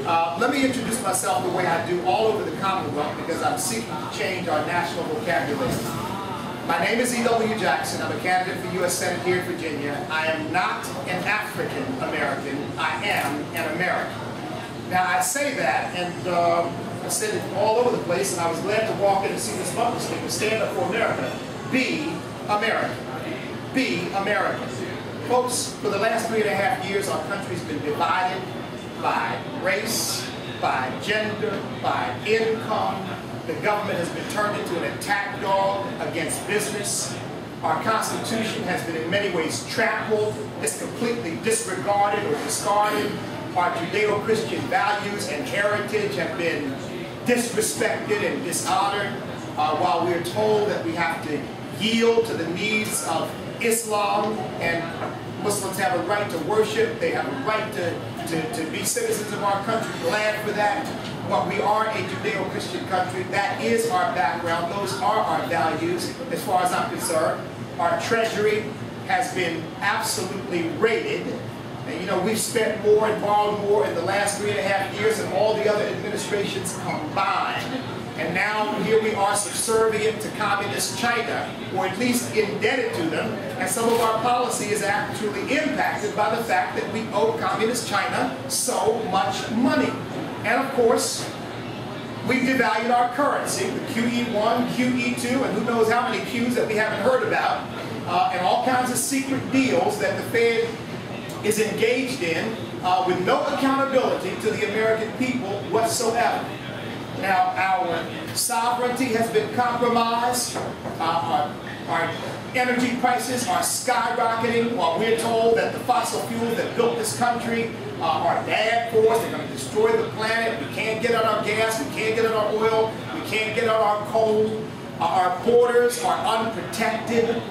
Let me introduce myself the way I do all over the Commonwealth because I'm seeking to change our national vocabulary. My name is E.W. Jackson. I'm a candidate for U.S. Senate here in Virginia. I am not an African American. I am an American. Now I say that, and I said it all over the place, and I was glad to walk in and see this bumper sticker, Stand Up for America. Be American. Be American. Folks, for the last 3.5 years, our country's been divided by race, by gender, by income. The government has been turned into an attack dog against business. Our Constitution has been in many ways trampled. It's completely disregarded or discarded. Our Judeo-Christian values and heritage have been disrespected and dishonored, while we're told that we have to yield to the needs of Islam, and Muslims have a right to worship. They have a right to be citizens of our country. Glad for that. But we are a Judeo-Christian country. That is our background. Those are our values as far as I'm concerned. Our treasury has been absolutely raided. And you know, we've spent more and borrowed more in the last 3.5 years than all the other administrations combined. And now here we are subservient to communist China, or at least indebted to them, and some of our policy is actually impacted by the fact that we owe communist China so much money. And of course, we've devalued our currency, the QE1, QE2, and who knows how many Qs that we haven't heard about, and all kinds of secret deals that the Fed is engaged in with no accountability to the American people whatsoever. Now, our sovereignty has been compromised. Our energy prices are skyrocketing while we're told that the fossil fuels that built this country are bad for us. They're going to destroy the planet. We can't get at our gas. We can't get at our oil. We can't get at our coal. Our borders are unprotected.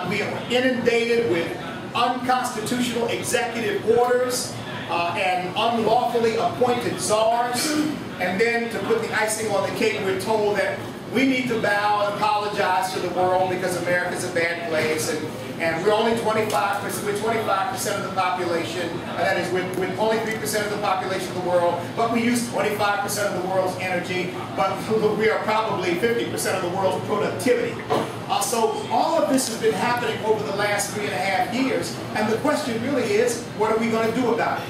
We are inundated with unconstitutional executive orders and unlawfully appointed czars. And then to put the icing on the cake, we're told that we need to bow and apologize to the world because America's a bad place, and we're only 25%, we're 25% of the population, that is, we're only 3% of the population of the world, but we use 25% of the world's energy, but we are probably 50% of the world's productivity. So all of this has been happening over the last 3.5 years, and the question really is, what are we going to do about it?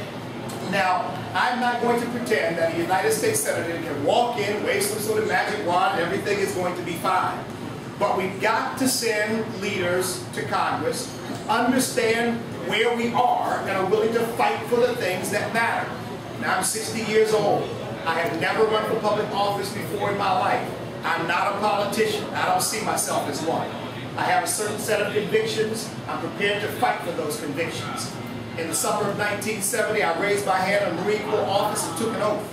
Now, I'm not going to pretend that a United States Senator can walk in, wave some sort of magic wand, and everything is going to be fine. But we've got to send leaders to Congress, understand where we are, and are willing to fight for the things that matter. Now, I'm 60 years old. I have never run for public office before in my life. I'm not a politician. I don't see myself as one. I have a certain set of convictions. I'm prepared to fight for those convictions. In the summer of 1970, I raised my hand in Marine Corps office and took an oath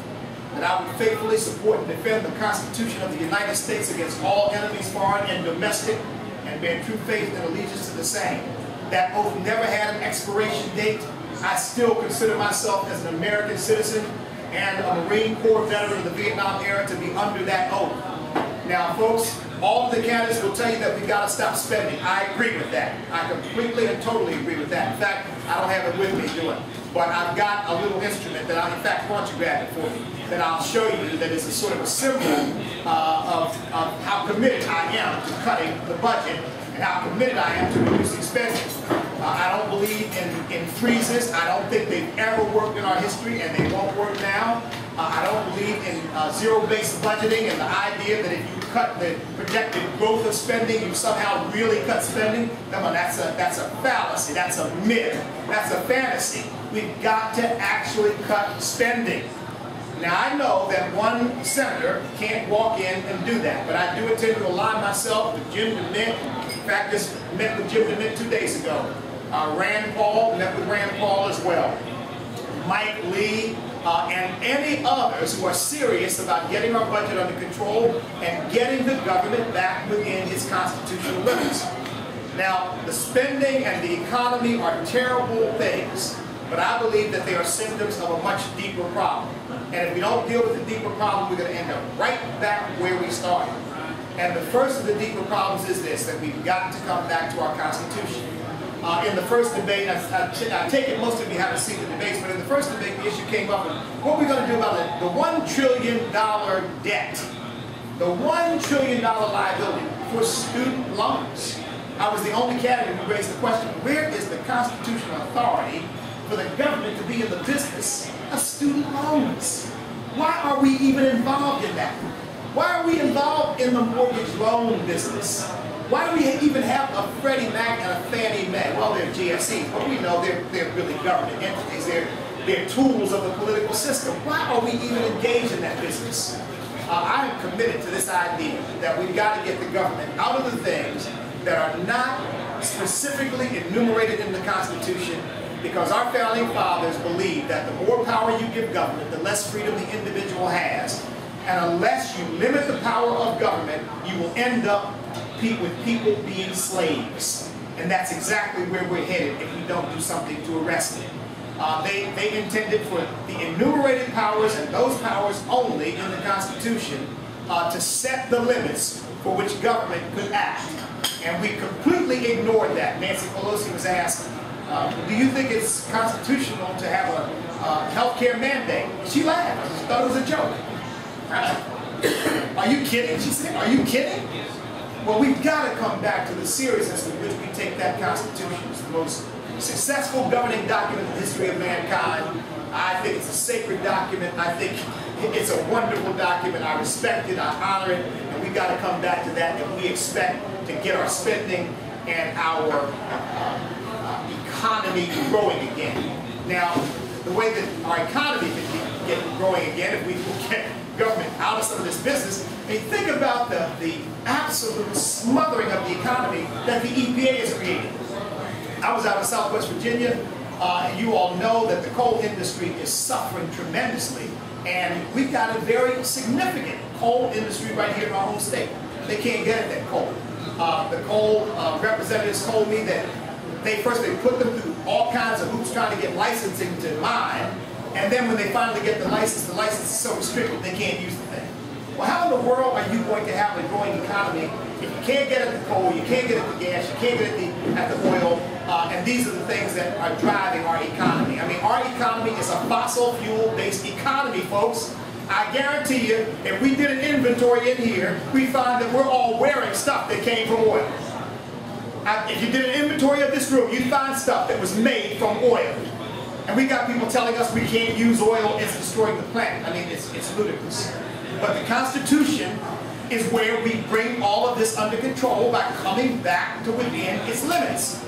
that I would faithfully support and defend the Constitution of the United States against all enemies, foreign and domestic, and bear true faith and allegiance to the same. That oath never had an expiration date. I still consider myself as an American citizen and a Marine Corps veteran of the Vietnam era to be under that oath. Now, folks, all of the candidates will tell you that we've got to stop spending. I agree with that. I completely and totally agree with that. In fact, I don't have it with me doing it. But I've got a little instrument that in fact, why don't you grab it for me, that I'll show you that is a sort of a symbol of how committed I am to cutting the budget and how committed I am to reducing spending. I don't believe in freezes. I don't think they've ever worked in our history, and they won't work now. I don't believe in zero-based budgeting and the idea that if you cut the projected growth of spending, you somehow really cut spending. Come on, that's a fallacy. That's a myth. That's a fantasy. We've got to actually cut spending. Now, I know that one senator can't walk in and do that, but I do intend to align myself with Jim DeMint. In fact, just met with Jim DeMint 2 days ago. Rand Paul, met with Rand Paul as well. Mike Lee, and any others who are serious about getting our budget under control and getting the government back within its constitutional limits. Now, the spending and the economy are terrible things, but I believe that they are symptoms of a much deeper problem. And if we don't deal with the deeper problem, we're going to end up right back where we started. And the first of the deeper problems is this, that we've got to come back to our Constitution. In the first debate, I take it most of you haven't seen the debates, but in the first debate, the issue came up with what we're going to do about the $1 trillion debt, the $1 trillion liability for student loans. I was the only candidate who raised the question, where is the constitutional authority for the government to be in the business of student loans? Why are we even involved in that? Why are we involved in the mortgage loan business? Why do we even have a Freddie Mac and a Fannie Mae? Well, they're GSEs, but we know they're really government entities. They're tools of the political system. Why are we even engaged in that business? I am committed to this idea that we've got to get the government out of the things that are not specifically enumerated in the Constitution, because our founding fathers believed that the more power you give government, the less freedom the individual has. And unless you limit the power of government, you will end up with people being slaves. And that's exactly where we're headed if we don't do something to arrest it. They intended for the enumerated powers and those powers only in the Constitution to set the limits for which government could act. And we completely ignored that. Nancy Pelosi was asked, do you think it's constitutional to have a health care mandate? She laughed. She thought it was a joke. Are you kidding? She said, are you kidding? Well, we've got to come back to the seriousness with which we take that Constitution. It's the most successful governing document in the history of mankind. I think it's a sacred document. I think it's a wonderful document. I respect it. I honor it. And we've got to come back to that if we expect to get our spending and our economy growing again. Now, the way that our economy can get growing again, if we can get government out of some of this business, I mean, think about the absolute smothering of the economy that the EPA has created. I was out in Southwest Virginia, and you all know that the coal industry is suffering tremendously, and we've got a very significant coal industry right here in our home state. They can't get at that coal. The coal representatives told me that they put them through all kinds of hoops trying to get licensing to mine, and then when they finally get the license is so restricted they can't use the thing. Well, how in the world are you going to have a growing economy if you can't get at the coal, you can't get at the gas, you can't get at the oil, and these are the things that are driving our economy. I mean, our economy is a fossil fuel-based economy, folks. I guarantee you, if we did an inventory in here, we'd find that we're all wearing stuff that came from oil. If you did an inventory of this room, you'd find stuff that was made from oil. And we got people telling us we can't use oil, it's destroying the planet. I mean, it's ludicrous. But the Constitution is where we bring all of this under control by coming back to within its limits.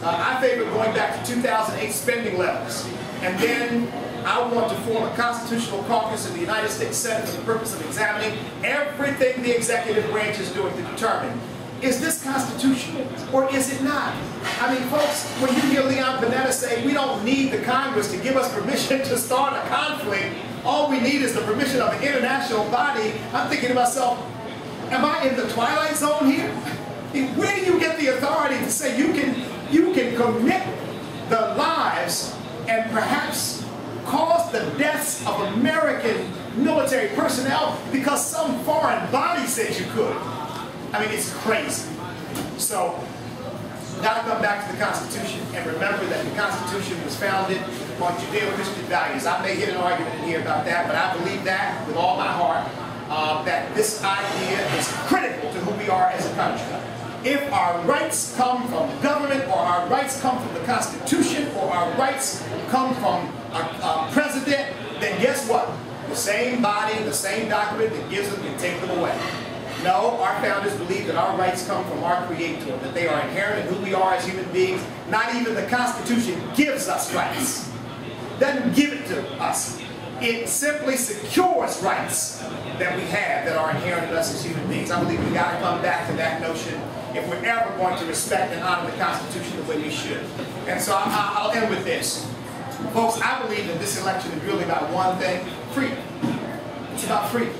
I favor going back to 2008 spending levels. And then I want to form a constitutional caucus in the United States Senate for the purpose of examining everything the executive branch is doing to determine, is this constitutional or is it not? I mean, folks, when you hear Leon Panetta say we don't need the Congress to give us permission to start a conflict, all we need is the permission of an international body, I'm thinking to myself, am I in the twilight zone here? Where do you get the authority to say you can commit the lives and perhaps cause the deaths of American military personnel because some foreign body said you could? I mean, it's crazy. So, got to come back to the Constitution and remember that the Constitution was founded on Judeo-Christian values. I may hit an argument in here about that, but I believe that with all my heart, that this idea is critical to who we are as a country. If our rights come from government, or our rights come from the Constitution, or our rights come from a president, then guess what? The same body, the same document that gives them can take them away. No, our founders believe that our rights come from our Creator, that they are inherent in who we are as human beings. Not even the Constitution gives us rights. It doesn't give it to us. It simply secures rights that we have that are inherent in us as human beings. I believe we've got to come back to that notion if we're ever going to respect and honor the Constitution the way we should. And so I'll end with this. Folks, I believe that this election is really about one thing: freedom. It's about freedom.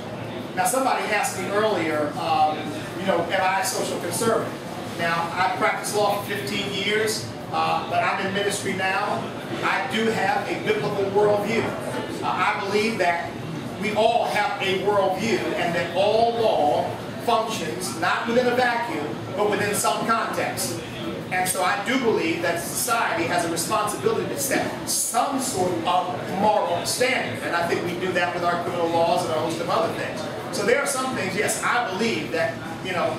Now, somebody asked me earlier, am I a social conservative? Now, I practiced law for 15 years, but I'm in ministry now. I do have a biblical worldview. I believe that we all have a worldview and that all law functions not within a vacuum, but within some context. And so I do believe that society has a responsibility to set some sort of moral standard. And I think we do that with our criminal laws and a host of other things. So there are some things, yes, I believe that, you know,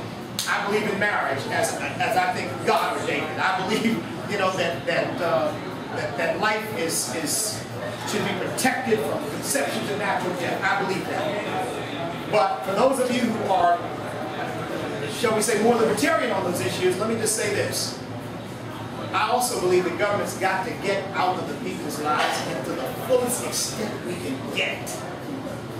I believe in marriage as I think God ordained it. I believe, you know, that life should be protected from conception to natural death. I believe that. But for those of you who are, shall we say, more libertarian on those issues, let me just say this. I also believe the government's got to get out of the people's lives and to the fullest extent we can get.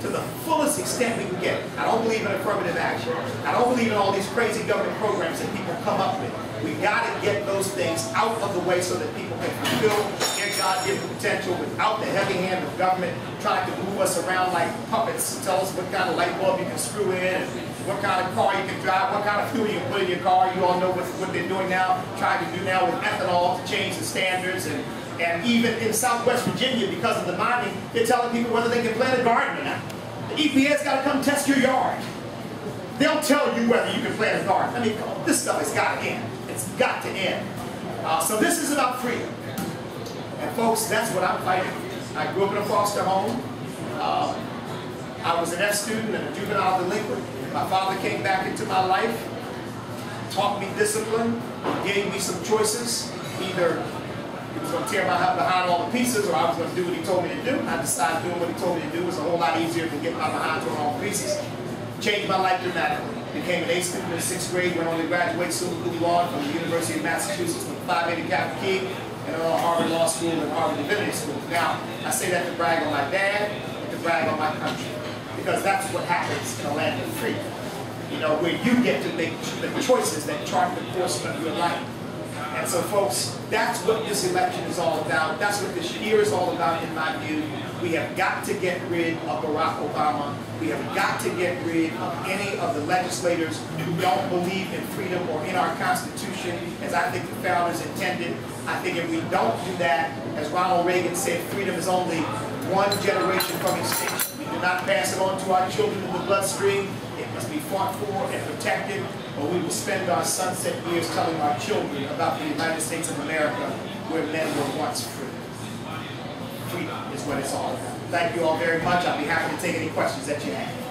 To the fullest extent we can get. I don't believe in affirmative action. I don't believe in all these crazy government programs that people come up with. We got to get those things out of the way so that people can fulfill their God-given potential without the heavy hand of government trying to move us around like puppets, tell us what kind of light bulb you can screw in, and what kind of car you can drive, what kind of fuel you can put in your car. You all know what they're doing now, trying to do now with ethanol to change the standards. And even in Southwest Virginia, because of the mining, they're telling people whether they can plant a garden now. The EPA's got to come test your yard. They'll tell you whether you can plant a garden. I mean, come on, this stuff has got to end. It's got to end. So this is about freedom. And folks, that's what I'm fighting. I grew up in a foster home. I was an F student and a juvenile delinquent. My father came back into my life, taught me discipline, gave me some choices. Either he was going to tear my head behind all the pieces, or I was going to do what he told me to do. I decided doing what he told me to do was a whole lot easier than getting my behind torn all the pieces. Changed my life dramatically. Became an A student in 6th grade, went on to graduate summa cum laude from the University of Massachusetts with a 580 Kappa Key, and went on to Harvard Law School and Harvard Divinity School. Now, I say that to brag on my dad and to brag on my country, because that's what happens in a land of freedom. You know, where you get to make the choices that chart the course of your life. And so, folks, that's what this election is all about. That's what this year is all about, in my view. We have got to get rid of Barack Obama. We have got to get rid of any of the legislators who don't believe in freedom or in our Constitution, as I think the founders intended. I think if we don't do that, as Ronald Reagan said, freedom is only one generation from extinction. We do not pass it on to our children in the bloodstream. It must be fought for and protected, or we will spend our sunset years telling our children about the United States of America, where men were once free. Freedom is what it's all about. Thank you all very much. I'll be happy to take any questions that you have.